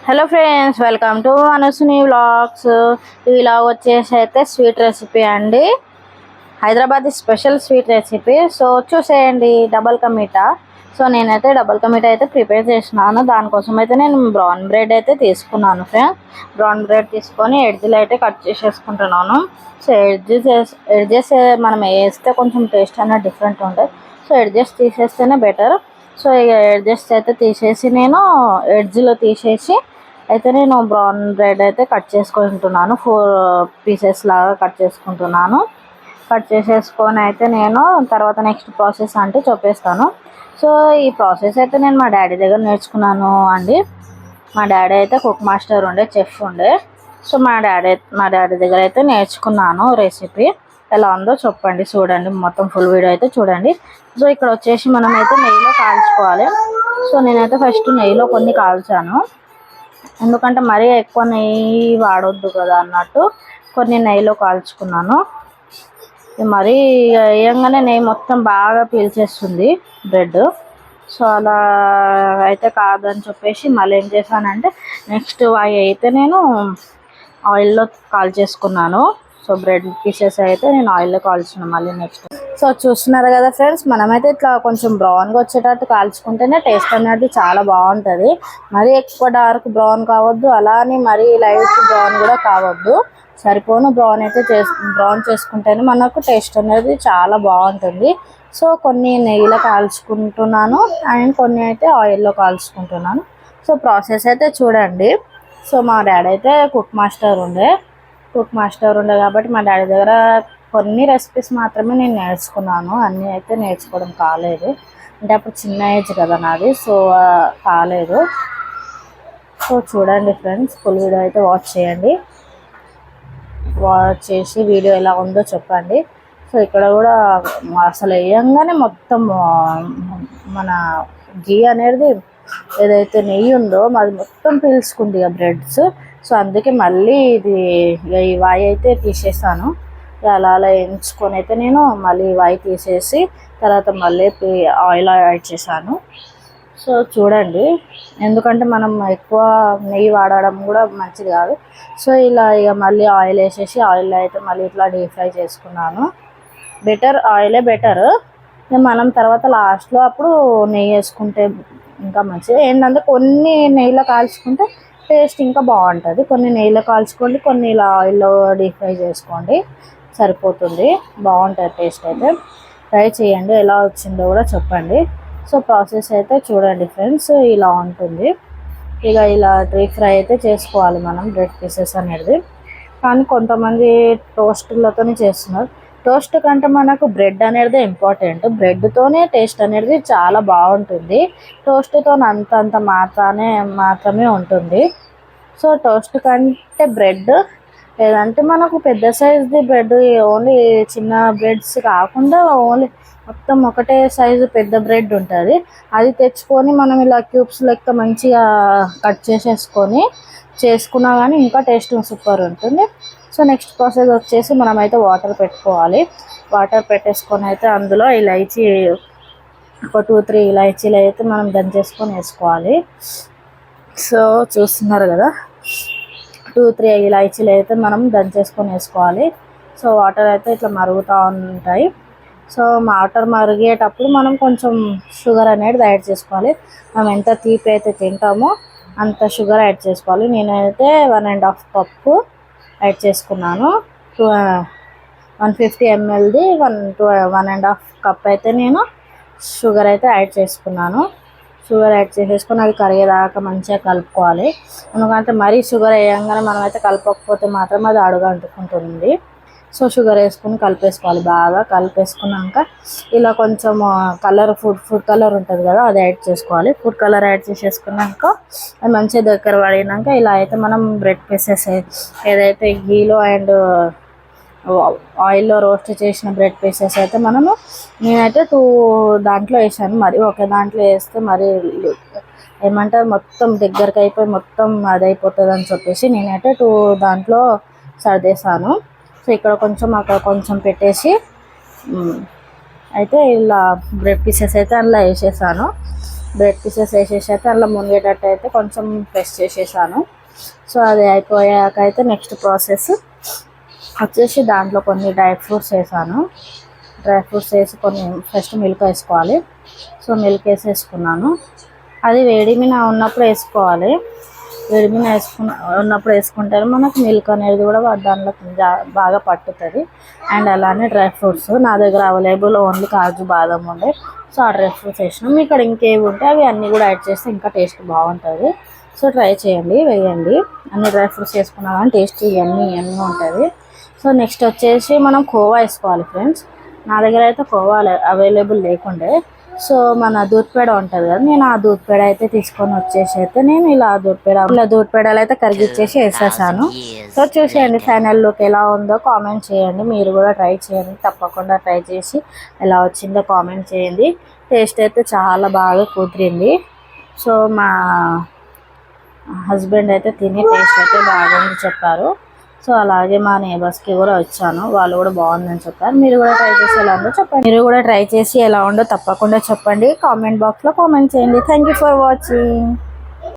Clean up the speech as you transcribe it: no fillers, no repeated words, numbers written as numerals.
Hello friends, welcome to Anusuni vlogs. ఈ vlog వచ్చేసి అయితే స్వీట్ రెసిపీ అండి, Hyderabad special sweet recipe. So చూసేయండి, డబల్ కా మీఠా. సో నేనైతే డబల్ కా మీఠా అయితే ప్రిపేర్ చేసినాను. దానికోసం అయితే నేను బ్రౌన్ బ్రెడ్ అయితే తీసుకున్నాను ఫ్రెండ్స్. బ్రౌన్ బ్రెడ్ తీసుకొని ఎడ్జ్లు అయితే కట్ చేసేసుకుంటున్నాను. సో ఎడ్జెస్ మనం వేస్తే కొంచెం టేస్ట్ అనేది డిఫరెంట్ ఉంటుంది. సో ఎడ్జెస్ తీసేస్తేనే బెటర్. సో ఇక ఎడ్జెస్ అయితే తీసేసి నేను ఎడ్జ్లో తీసేసి అయితే నేను బ్రౌన్ బ్రెడ్ అయితే కట్ చేసుకుంటున్నాను. 4 పీసెస్ లాగా కట్ చేసుకుంటున్నాను. కట్ చేసేసుకొని అయితే నేను తర్వాత నెక్స్ట్ ప్రాసెస్ అంటే చెప్పేస్తాను. సో ఈ ప్రాసెస్ అయితే నేను మా డాడీ దగ్గర నేర్చుకున్నాను అండి. మా డాడీ అయితే కుక్ మాస్టర్ ఉండే, చెఫ్ ఉండే. సో మా డాడీ దగ్గర అయితే నేర్చుకున్నాను రెసిపీ. ఎలా ఉందో చెప్పండి, చూడండి, మొత్తం ఫుల్ వీడియో అయితే చూడండి. సో ఇక్కడ వచ్చేసి మనం అయితే నెయ్యిలో కాల్చుకోవాలి. సో నేనైతే ఫస్ట్ నెయ్యిలో కొన్ని కాల్చాను, ఎందుకంటే మరీ ఎక్కువ నెయ్యి వాడొద్దు కదా అన్నట్టు కొన్ని నెయ్యిలో కాల్చుకున్నాను. మరీ వేయంగానే నెయ్యి మొత్తం బాగా పీల్చేస్తుంది బ్రెడ్. సో అలా అయితే కాదని చెప్పేసి మళ్ళీ ఏం చేశానంటే నెక్స్ట్ అవి అయితే నేను ఆయిల్లో కాల్చేసుకున్నాను. సో బ్రెడ్ పీసెస్ అయితే నేను ఆయిల్లో కాల్చుకున్నాను మళ్ళీ నెక్స్ట్. సో చూస్తున్నారు కదా ఫ్రెండ్స్, మనమైతే ఇట్లా కొంచెం బ్రౌన్గా వచ్చేటట్టు కాల్చుకుంటేనే టేస్ట్ అనేది చాలా బాగుంటుంది. మరీ ఎక్కువ డార్క్ బ్రౌన్ కావద్దు, అలా అని మరీ లైట్ బ్రౌన్ కూడా కావద్దు. సరిపోను బ్రౌన్ చేసుకుంటేనే మనకు టేస్ట్ అనేది చాలా బాగుంటుంది. సో కొన్ని నెయ్యిలో కాల్చుకుంటున్నాను అండ్ కొన్ని అయితే ఆయిల్లో కాల్చుకుంటున్నాను. సో ప్రాసెస్ అయితే చూడండి. సో మా డాడీ అయితే కుక్ మాస్టర్ ఉండే కాబట్టి మా డాడీ దగ్గర కొన్ని రెసిపీస్ మాత్రమే నేను నేర్చుకున్నాను. అన్నీ అయితే నేర్చుకోవడం కాలేదు, అంటే అప్పుడు చిన్న ఏజ్ కదా నాది. సో కాలేదు. సో చూడండి ఫ్రెండ్స్, ఫుల్ వీడియో అయితే వాచ్ చేయండి. వాచ్ చేసి వీడియో ఎలా ఉందో చెప్పండి. సో ఇక్కడ కూడా అసలు వేయంగానే మొత్తం మన గీ అనేది ఏదైతే నెయ్యి ఉందో అది మొత్తం పీల్చుకుంది ఇక బ్రెడ్స్. సో అందుకే మళ్ళీ ఈ వాయి అయితే తీసేసాను. అలా వేయించుకొని అయితే నేను మళ్ళీ వాయి తీసేసి తర్వాత మళ్ళీ ఆయిల్ యాడ్ చేశాను. సో చూడండి, ఎందుకంటే మనం ఎక్కువ నెయ్యి వాడడం కూడా మంచిది కాదు. సో ఇలా ఇక మళ్ళీ ఆయిల్ వేసేసి ఆయిల్ అయితే మళ్ళీ ఇట్లా డీప్ ఫ్రై చేసుకున్నాను. ఆయిలే బెటర్. మనం తర్వాత లాస్ట్లో అప్పుడు నెయ్యి వేసుకుంటే ఇంకా మంచిది. ఏంటంటే కొన్ని నెయ్యిలో కాల్చుకుంటే టేస్ట్ ఇంకా బాగుంటుంది. కొన్ని నెయ్యిలో కాల్చుకోండి, కొన్ని ఇలా ఆయిల్లో డీప్ ఫ్రై చేసుకోండి, సరిపోతుంది. బాగుంటుంది టేస్ట్ అయితే. ట్రై చేయండి, ఎలా వచ్చిందో కూడా చెప్పండి. సో ప్రాసెస్ అయితే చూడండి ఫ్రెండ్స్, ఇలా ఉంటుంది. ఇక ఇలా డీప్ ఫ్రై అయితే చేసుకోవాలి మనం బ్రెడ్ పీసెస్ అనేది. కానీ కొంతమంది టోస్ట్లతోనే చేస్తున్నారు. టోస్ట్ కంటే మనకు బ్రెడ్ అనేది ఇంపార్టెంట్. బ్రెడ్తోనే టేస్ట్ అనేది చాలా బాగుంటుంది. టోస్ట్తో అంతంత మాత్రమే ఉంటుంది. సో టోస్ట్ కంటే బ్రెడ్, లేదంటే మనకు పెద్ద సైజుది బ్రెడ్, ఓన్లీ చిన్న బ్రెడ్స్ కాకుండా ఓన్లీ మొత్తం ఒకటే సైజు పెద్ద బ్రెడ్ ఉంటుంది. అది తెచ్చుకొని మనం ఇలా క్యూబ్స్ లెక్క మంచిగా కట్ చేసుకున్నా కానీ ఇంకా టేస్ట్ సూపర్ ఉంటుంది. సో నెక్స్ట్ ప్రాసెస్ వచ్చేసి మనమైతే వాటర్ పెట్టుకోవాలి. వాటర్ పెట్టేసుకొని అయితే అందులో ఇలాచీ ఒక 2-3 ఇలాచీలు అయితే మనం దంచేసుకొని వేసుకోవాలి. సో చూస్తున్నారు కదా, 2-3 ఇలాచీలు అయితే మనం దంచేసుకొని వేసుకోవాలి. సో వాటర్ అయితే ఇట్లా మరుగుతూ ఉంటాయి. సో వాటర్ మరిగేటప్పుడు మనం కొంచెం షుగర్ అనేది యాడ్ చేసుకోవాలి. మనం ఎంత తీపి అయితే తింటామో అంత షుగర్ యాడ్ చేసుకోవాలి. నేనైతే 1.5 కప్పు యాడ్ చేసుకున్నాను. 150 mlది 1.5 కప్ అయితే నేను షుగర్ అయితే యాడ్ చేసుకున్నాను. షుగర్ యాడ్ చేసేసుకొని అది కరిగేదాకా మంచిగా కలుపుకోవాలి. ఎందుకంటే మరీ షుగర్ వేయంగానే మనం అయితే కలపకపోతే మాత్రం అది అడుగు అంటుకుంటుంది. సో షుగర్ వేసుకొని కలిపేసుకోవాలి. బాగా కలిపేసుకున్నాక ఇలా కొంచెం ఫుడ్ కలర్ ఉంటుంది కదా, అది యాడ్ చేసుకోవాలి. ఫుడ్ కలర్ యాడ్ చేసేసుకున్నాక అది మంచిగా దగ్గర పడినాక ఇలా అయితే మనం బ్రెడ్ పీసెస్ ఏదైతే గీలో అండ్ ఆయిల్లో రోస్ట్ చేసిన బ్రెడ్ పీసెస్ అయితే నేనైతే 2 దాంట్లో వేసాను. మరి ఒక దాంట్లో వేస్తే మరి ఏమంటారు మొత్తం దగ్గరకు అయిపోయి మొత్తం అది అయిపోతుంది అని చెప్పేసి నేనైతే 2 దాంట్లో సర్దేశాను. సో ఇక్కడ కొంచెం అక్కడ కొంచెం పెట్టేసి అయితే ఇలా బ్రెడ్ పీసెస్ అయితే అందులో వేసేసాను. బ్రెడ్ పీసెస్ వేసేసి అయితే అందులో మునిగేటట్టు అయితే కొంచెం ప్రెస్ చేసేసాను. సో అది అయిపోయాక అయితే నెక్స్ట్ ప్రాసెస్ వచ్చేసి దాంట్లో కొన్ని డ్రై ఫ్రూట్స్ వేసాను. డ్రై ఫ్రూట్స్ వేసి కొన్ని ఫస్ట్ మిల్క్ వేసుకోవాలి. సో మిల్క్ వేసేసుకున్నాను. అది వేడి మీద ఉన్నప్పుడు వేసుకోవాలి. వేడి మీద ఉన్నప్పుడు వేసుకుంటే మనకు మిల్క్ అనేది కూడా దాంట్లో బాగా పట్టుతుంది. అండ్ అలానే డ్రై ఫ్రూట్స్ నా దగ్గర అవైలబుల్ ఓన్లీ కాజు బాదం ఉండే, సో ఆ డ్రై ఫ్రూట్స్ వేసినాం. ఇక్కడ ఇంకేవి ఉంటే అవి అన్నీ కూడా యాడ్ చేస్తే ఇంకా టేస్ట్ బాగుంటుంది. సో ట్రై చేయండి, వేయండి. అన్ని డ్రై ఫ్రూట్స్ వేసుకున్నా కానీ టేస్ట్ ఇవన్నీ ఉంటుంది. సో నెక్స్ట్ వచ్చేసి మనం కోవా వేసుకోవాలి ఫ్రెండ్స్. నా దగ్గర అయితే కోవా అవైలబుల్ లేకుండే, సో మన దూద్ పేడ ఉంటుంది కదా, నేను ఆ దూద్ పేడ అయితే తీసుకొని వచ్చేసి అయితే నేను ఇలా దూద్ పేడలు అయితే కరిగిచ్చేసి వేసేసాను. సో చూసేయండి ఫైనల్ లుక్ ఎలా ఉందో కామెంట్ చేయండి. మీరు కూడా ట్రై చేయండి, తప్పకుండా ట్రై చేసి ఎలా వచ్చిందో కామెంట్ చేయండి. టేస్ట్ అయితే చాలా బాగా కుదిరింది. సో మా హస్బెండ్ అయితే తిని టేస్ట్ అయితే బాగుంది చెప్పారు. సో అలాగే మా నేబర్స్కి కూడా వచ్చాను, వాళ్ళు కూడా బాగుందని చెప్పారు. మీరు కూడా ట్రై చేసి ఎలా ఉందో చెప్పండి. మీరు కూడా ట్రై చేసి ఎలా ఉందో తప్పకుండా చెప్పండి. కామెంట్ బాక్స్లో కామెంట్ చేయండి. Thank you for watching.